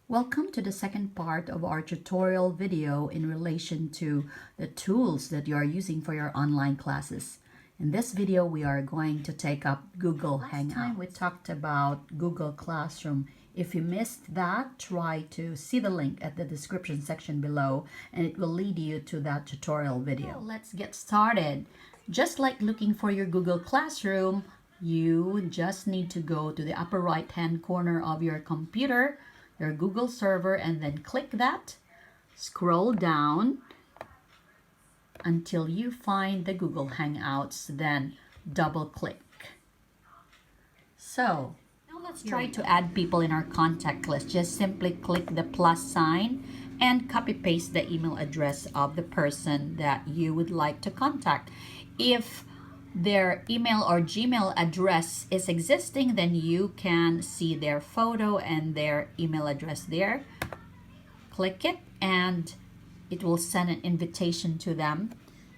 Welcome to the second part of our tutorial video in relation to the tools that you are using for your online classes. In this video, we are going to take up Google Hangouts. Last time we talked about Google Classroom. If you missed that, try to see the link at the description section below and it will lead you to that tutorial video. So let's get started. Just like looking for your Google Classroom, you just need to go to the upper right hand corner of your computer, your Google server, and then click that. Scroll down until you find the Google Hangouts, then double click. So now let's try to add people in our contact list. Just simply click the plus sign and copy paste the email address of the person that you would like to contact. If their email or Gmail address is existing, then you can see their photo and their email address there. Click it and it will send an invitation to them.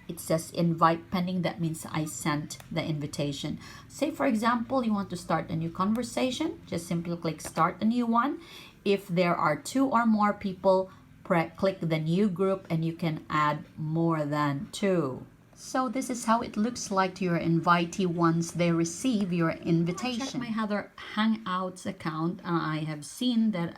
It says invite pending. That means I sent the invitation. Say for example, you want to start a new conversation, just simply click start a new one. If there are 2 or more people, click the new group and you can add more than 2. So this is how it looks like to your invitee once they receive your invitation. Check my other Hangouts account. I have seen that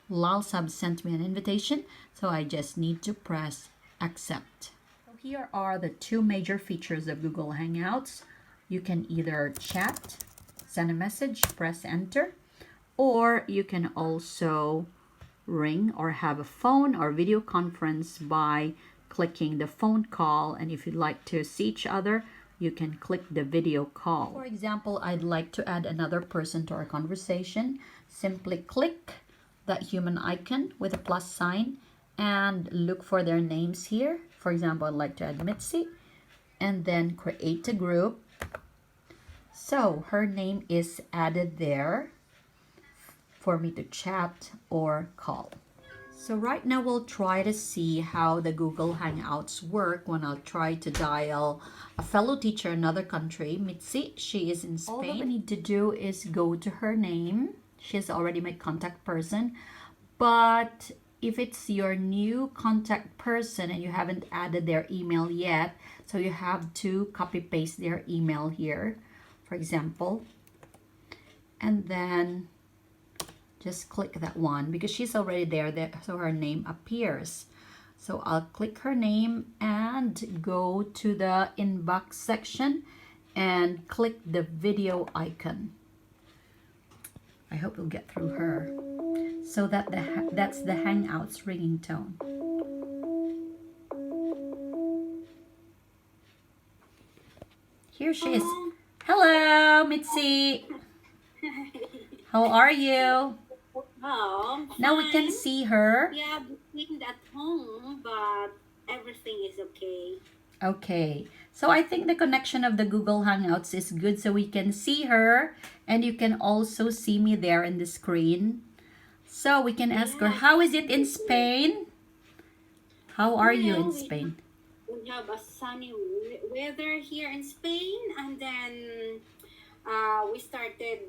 Lalsab sent me an invitation, so I just need to press accept. So here are the 2 major features of Google Hangouts. You can either chat, send a message, press enter, or you can also ring or have a phone or video conference by clicking the phone call, and if you'd like to see each other, you can click the video call. For example, I'd like to add another person to our conversation. Simply click that human icon with a plus sign and look for their names here. For example, I'd like to add Mitzi and then create a group. So her name is added there for me to chat or call. So right now we'll try to see how the Google Hangouts work when I'll try to dial a fellow teacher in another country. Mitzi, she is in Spain. All that we need to do is go to her name. She's already my contact person. But if it's your new contact person and you haven't added their email yet, so you have to copy paste their email here, for example. And then just click that one because she's already there, so her name appears. So I'll click her name and go to the inbox section and click the video icon. I hope we'll get through her. So that's the Hangouts ringing tone. Here she is. Hello, Mitzi. How are you? Oh, now we can see her. Yeah, between at home, but everything is okay. Okay, so I think the connection of the Google Hangouts is good, so we can see her and you can also see me there in the screen. So we can ask her, how is it in Spain? How are you in Spain? We have a sunny weather here in Spain, and then we started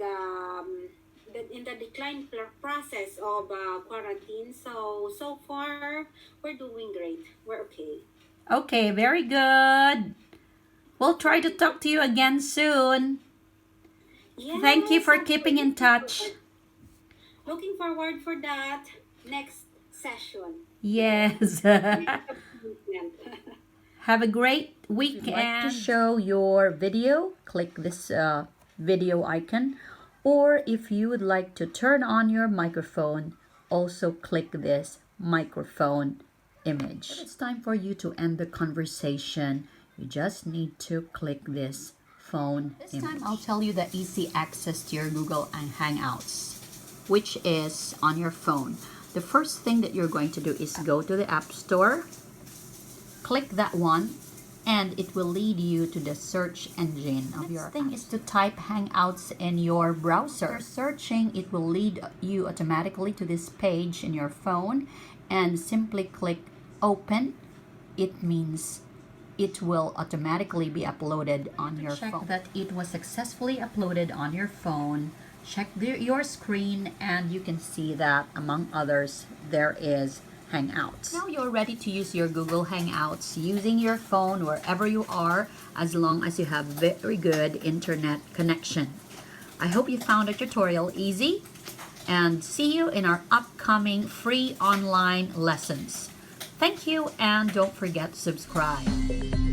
in the decline process of quarantine. So far, we're doing great. We're okay. Okay, very good. We'll try to talk to you again soon. Yes, thank you for keeping in touch. Looking forward for that next session. Yes. Have a great weekend. If you'd like to show your video, click this video icon. Or if you would like to turn on your microphone, also click this microphone image. When it's time for you to end the conversation, you just need to click this phone image. This time I'll tell you the easy access to your Google Hangouts, which is on your phone. The first thing that you're going to do is go to the App Store, click that one, and it will lead you to the search engine of your thing is to type Hangouts in your browser. Searching, it will lead you automatically to this page in your phone and simply click open. It means it will automatically be uploaded on your phone. Check that it was successfully uploaded on your phone. Check your screen and you can see that among others there is Hangouts. Now you're ready to use your Google Hangouts using your phone wherever you are, as long as you have very good internet connection. I hope you found the tutorial easy, and see you in our upcoming free online lessons. Thank you, and don't forget to subscribe.